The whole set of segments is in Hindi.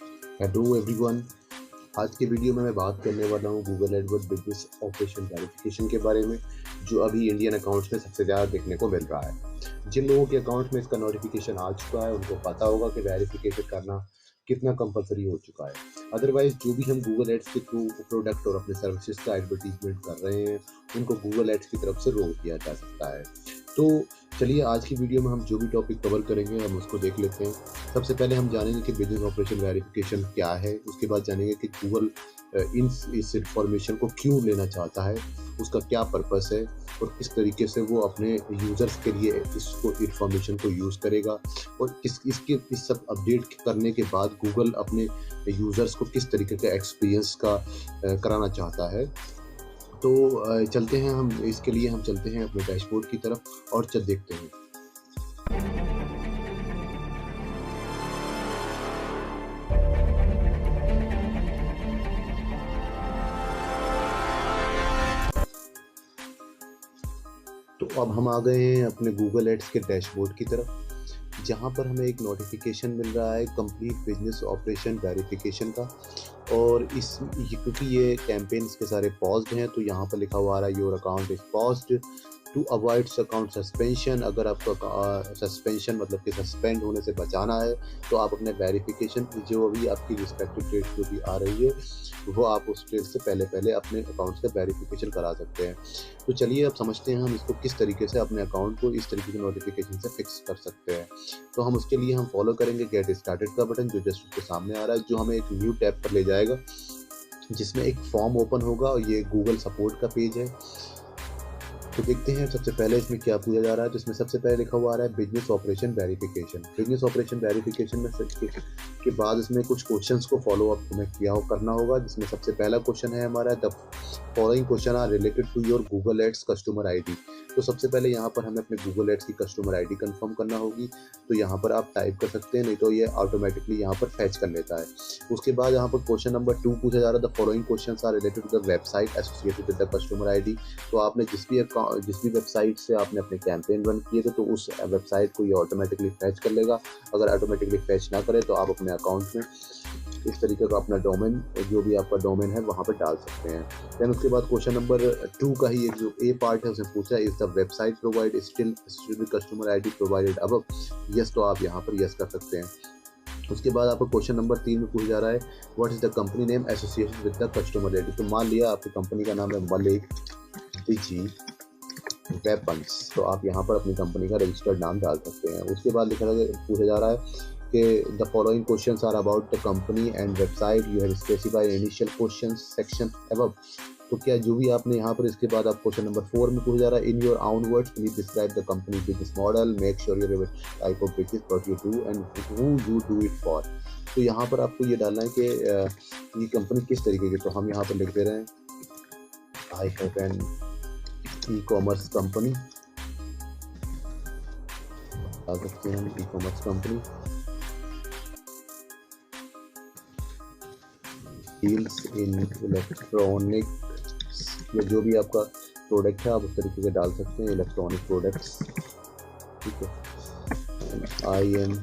Hello everyone. आज के वीडियो में मैं बात करने वाला हूँ Google Edward business operation verification के बारे में, जो अभी इंडियन अकाउंट्स में सबसे ज़्यादा देखने को मिल रहा है। जिन लोगों के अकाउंट में इसका नोटिफिकेशन आ चुका है उनको पता होगा कि वेरिफिकेशन करना कितना कंपलसरी हो चुका है। अदरवाइज जो भी हम गूगल एड्स के थ्रू प्रोडक्ट और अपने सर्विसेज का एडवर्टीजमेंट कर रहे हैं उनको गूगल एड्स की तरफ से रोक दिया जा सकता है। तो चलिए आज की वीडियो में हम जो भी टॉपिक कवर करेंगे हम उसको देख लेते हैं। सबसे पहले हम जानेंगे कि बिजनेस ऑपरेशन वेरिफिकेशन क्या है, उसके बाद जानेंगे कि गूगल इस इंफॉर्मेशन को क्यों लेना चाहता है, उसका क्या पर्पस है और किस तरीके से वो अपने यूज़र्स के लिए इसको इंफॉर्मेशन को यूज़ करेगा और इस सब अपडेट करने के बाद गूगल अपने यूज़र्स को किस तरीके का एक्सपीरियंस का कराना चाहता है। तो चलते हैं हम इसके लिए हम चलते हैं अपने डैशबोर्ड की तरफ और चल देखते हैं। तो अब हम आ गए हैं अपने गूगल एड्स के डैशबोर्ड की तरफ, जहाँ पर हमें एक नोटिफिकेशन मिल रहा है कंप्लीट बिजनेस ऑपरेशन वेरिफिकेशन का। और क्योंकि ये कैंपेन्स के सारे पॉज्ड हैं तो यहाँ पर लिखा हुआ आ रहा है your account is paused to avoid account suspension. अगर आपका सस्पेंशन मतलब कि सस्पेंड होने से बचाना है तो आप अपने वेरिफिकेशन जो अभी आपकी रिस्पेक्टिव डेट जो भी आ रही है वो आप उस डेट से पहले अपने अकाउंट से वेरिफिकेशन करा सकते हैं। तो चलिए अब समझते हैं हम इसको किस तरीके से अपने अकाउंट को इस तरीके के नोटिफिकेशन से फिक्स कर सकते हैं। तो हम उसके लिए हम फॉलो करेंगे गेट स्टार्टेड का बटन जो जस्ट उसके सामने आ रहा है, जो हमें एक न्यू टैब पर ले जाएगा जिसमें एक फॉर्म ओपन होगा और ये गूगल सपोर्ट का पेज है। तो देखते हैं सबसे पहले इसमें क्या पूछा जा रहा है। तो इसमें सबसे पहले लिखा हुआ आ रहा है business operation verification. Business operation verification में के बाद इसमें कुछ क्वेश्चंस को फॉलो अप हमें करना होगा, जिसमें सबसे पहला क्वेश्चन है हमारा the following question are related to your Google ads customer ID. तो सबसे पहले यहाँ पर हमें अपने गूगल एड्स की कस्टमर आईडी कंफर्म करना होगी। तो यहाँ पर आप टाइप कर सकते हैं, नहीं तो ये ऑटोमेटिकली यहाँ पर फैच कर लेता है। उसके बाद यहाँ पर क्वेश्चन नंबर 2 पूछा जा रहा है the following questions are related to the website associated with the customer ID. तो आपने जिस भी वेबसाइट से आपने अपने कैंपेन रन किए थे तो उस वेबसाइट को ये ऑटोमेटिकली फैच कर लेगा। अगर ऑटोमेटिकली फैच ना करे तो आप अपने अकाउंट में इस तरीके का अपना डोमेन जो भी आपका डोमेन है वहाँ पर डाल सकते हैं। देन उसके बाद क्वेश्चन नंबर 2 का ही एक जो ए पार्ट है उसने पूछा is the website provide still customer ID provided above. Yes, तो आप यहाँ पर यस कर सकते हैं। उसके बाद आपको क्वेश्चन नंबर 3 में पूछा जा रहा है what is the company name associated with the customer ID. तो मान लिया आपकी कंपनी का नाम है मलिक डिजी वेपन्स, तो आप यहाँ पर अपनी कंपनी का रजिस्टर्ड नाम डाल सकते हैं। उसके बाद पूछा जा रहा है कि the following questions are about the company and website you have specified initial question section above. तो क्या जो भी आपने यहाँ पर इसके बाद आप क्वेश्चन नंबर 4 में पूछा जा रहा है in your own words please describe the company business model, make sure your type of business what you do and who you do it for. तो यहाँ पर आपको ये डालना है कि ये कंपनी किस तरीके की। तो हम यहाँ पर लिख दे रहे हैं I have an e-commerce company, आ सकते हैं हम e-commerce company deals in electronic, या जो भी आपका प्रोडक्ट है आप उस तरीके से डाल सकते हैं इलेक्ट्रॉनिक प्रोडक्ट्स। ठीक है, I am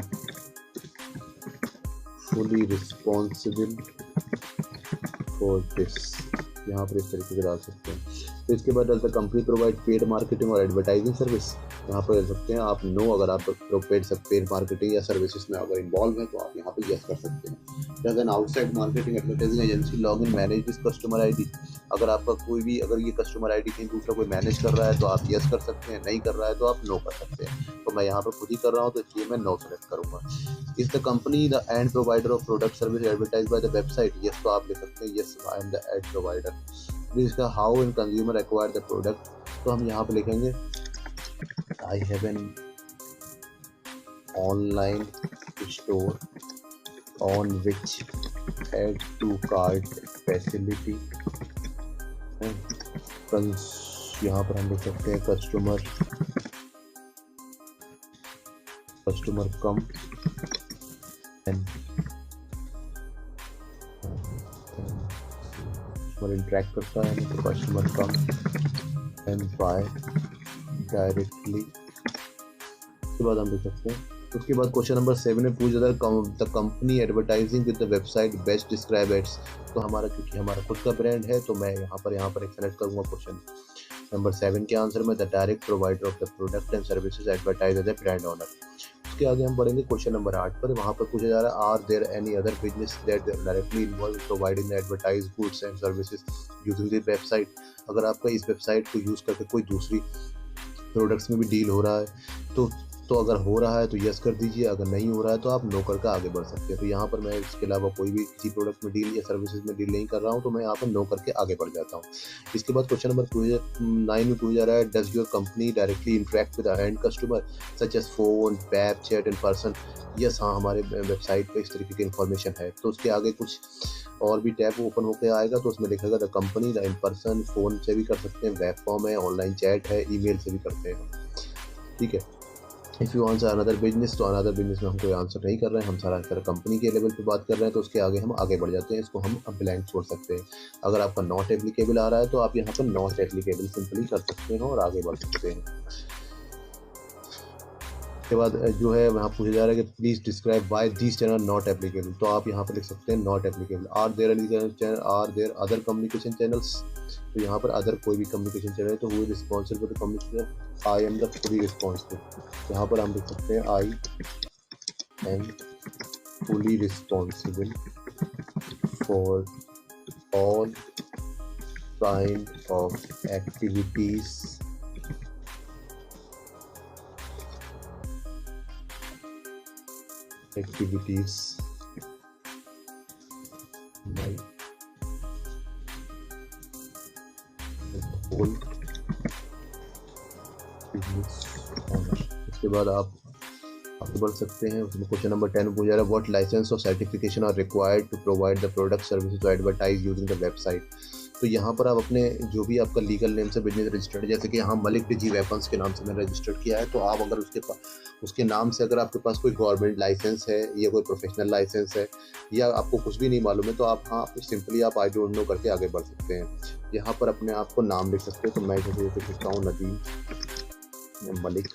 fully responsible for this, यहाँ पर इस तरीके से डाल सकते हैं। तो इसके बाद डालते कंपनी प्रोवाइड पेड मार्केटिंग और एडवर्टाइजिंग सर्विस, यहाँ पर दे सकते हैं आप नो। अगर आप पेड मार्केटिंग या सर्विसेज में अगर इन्वॉल्व हैं तो आप यहाँ पर यस कर सकते हैं। Does an outside marketing advertising agency log in manage this customer ID. अगर आपका कोई भी अगर ये कस्टमर आईडी कहीं दूसरा कोई मैनेज कर रहा है तो आप यस कर सकते हैं, नहीं कर रहा है तो आप नो कर सकते हैं। तो मैं यहाँ पर खुद ही कर रहा हूँ तो इसलिए मैं नो सेलेक्ट करूँगा। Is the company the end provider of product service advertise by the website. Yes, तो आप लिख सकते हैं yes I am the ad provider. इसका how end consumer acquire the product, तो हम यहाँ पे लिखेंगे I have an online store on which add to cart facility. यहाँ पर हम लिख सकते हैं कस्टमर कम एंड इंटरेक्ट करता है तो customer come and buy directly. उसके बाद हम लिख सकते हैं उसके बाद क्वेश्चन नंबर 7 में पूछ जाता है the company advertising with the website best describe ads. तो हमारा क्योंकि हमारा खुद का ब्रांड है तो मैं यहाँ पर एक सेलेक्ट करूँगा क्वेश्चन नंबर 7 के आंसर में the direct provider of the product and services advertise as a brand owner. उसके आगे हम बढ़ेंगे क्वेश्चन नंबर 8 पर। वहाँ पर पूछा जा रहा है are there any other business that directly involve providing advertise goods and services using the website. अगर आपका इस वेबसाइट को यूज़ करके कोई दूसरी प्रोडक्ट्स में भी डील हो रहा है तो अगर हो रहा है तो यस कर दीजिए, अगर नहीं हो रहा है तो आप नो करके आगे बढ़ सकते हैं। तो यहाँ पर मैं इसके अलावा कोई भी किसी प्रोडक्ट में डील या सर्विसेज में डील नहीं कर रहा हूँ तो मैं यहाँ पर नो करके आगे बढ़ जाता हूँ। इसके बाद क्वेश्चन नंबर 9 में पूछा जा रहा है does your company directly interact with end customer such as phone, web, chat and person. Yes, हाँ, हमारे वेबसाइट पर इस तरीके की इन्फॉर्मेशन है। तो उसके आगे कुछ और भी टैब ओपन होकर आएगा तो उसमें लिखेगा the company, the in person, phone से भी कर सकते हैं, वेब फॉर्म है, ऑनलाइन चैट है, ईमेल से भी करते हैं। ठीक है। If you answer another business, तो अनदर बिजनेस में हम कोई आंसर नहीं कर रहे हैं, हम सारा कंपनी के लेवल पे बात कर रहे हैं तो उसके आगे हम आगे बढ़ जाते हैं। इसको हम अब ब्लैंक छोड़ सकते हैं। अगर आपका नॉट एप्लीकेबल आ रहा है तो आप यहाँ पर नॉट एप्लीकेबल सिंपली कर सकते हैं और आगे बढ़ सकते हैं। उसके बाद जो है वहाँ पूछा जा रहा है कि please describe why this channel not applicable. तो आप यहाँ पर लिख सकते हैं not applicable. Are there other communication channels. तो यहाँ पर अदर कोई भी कम्युनिकेशन चैनल है तो वो responsible for the communication, I am the fully responsible. यहाँ पर हम लिख सकते हैं I am fully responsible for all kind of activities by whole business owner। उसके बाद आप आगे बढ़ सकते हैं। उसमें क्वेश्चन नंबर 10 पूछा जा रहा है व्हाट लाइसेंस और certification are required to provide the product services to advertise using the website. तो यहाँ पर आप अपने जो भी आपका लीगल नेम से बिजनेस रजिस्टर्ड है, जैसे कि यहाँ मलिक डिजी वेपन्स के नाम से मैंने रजिस्टर्ड किया है, तो आप अगर उसके नाम से अगर आपके पास कोई गवर्नमेंट लाइसेंस है या कोई प्रोफेशनल लाइसेंस है या आपको कुछ भी नहीं मालूम है तो आप सिंपली आप आई डोंट नो करके आगे बढ़ सकते हैं। यहाँ पर अपने आप को नाम लिख सकते हैं। तो मैं जैसे लिख सकता हूँ नदीम मलिक,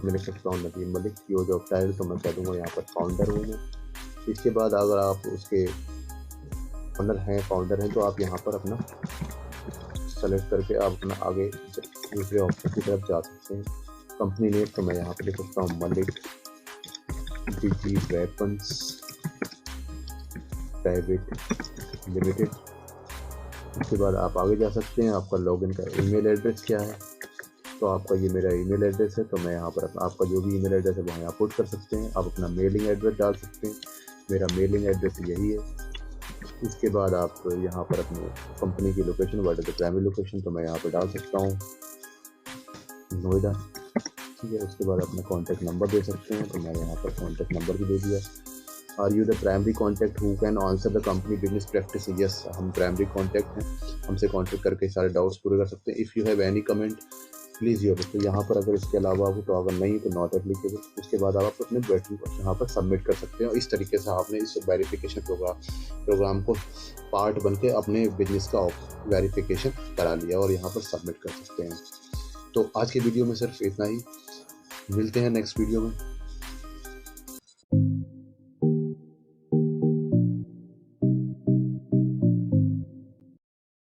मैं लिख सकता हूँ नदीम मलिक। यो जॉब टाइटल तो मैं कह दूँगा यहाँ पर फाउंडर हूँ मैं। इसके बाद अगर आप उसके फाउंडर हैं तो आप यहाँ पर अपना सेलेक्ट करके आप अपना आगे दूसरे ऑप्शन की तरफ जा सकते हैं। कंपनी नेम तो मैं यहाँ पर लिख सकता हूँ मलिक डिजी वेपन्स प्राइवेट लिमिटेड। उसके बाद आप आगे जा सकते हैं। आपका लॉगिन का ईमेल एड्रेस क्या है, तो आपका ये मेरा ईमेल एड्रेस है तो मैं यहाँ पर आपका जो भी ईमेल एड्रेस है वो यहाँ पुट कर सकते हैं। आप अपना मेलिंग एड्रेस डाल सकते हैं। मेरा मेलिंग एड्रेस यही है। इसके बाद आप यहाँ पर अपने कंपनी की location, what is the primary location, तो मैं यहाँ पर डाल सकता हूँ नोएडा। ठीक है। उसके बाद अपना कॉन्टैक्ट नंबर दे सकते हैं तो मैंने यहाँ पर कॉन्टैक्ट नंबर भी दे दिया। Are you the primary contact who can answer the company business practice. Yes, हम प्राइमरी कॉन्टैक्ट हैं, हमसे कॉन्टैक्ट करके सारे डाउट्स पूरे कर सकते हैं। If you have any comment please your. तो यहाँ पर अगर इसके अलावा हो तो अगर नहीं तो नॉट एप्लीकेबल। उसके बाद आप अपने बैटरी को यहाँ पर सबमिट कर सकते हैं और इस तरीके से आपने इस वेरिफिकेशन प्रोग्राम को पार्ट बन के अपने बिजनेस का वेरिफिकेशन करा लिया और यहाँ पर सबमिट कर सकते हैं। तो आज के वीडियो में सिर्फ इतना ही। मिलते हैं नेक्स्ट वीडियो में।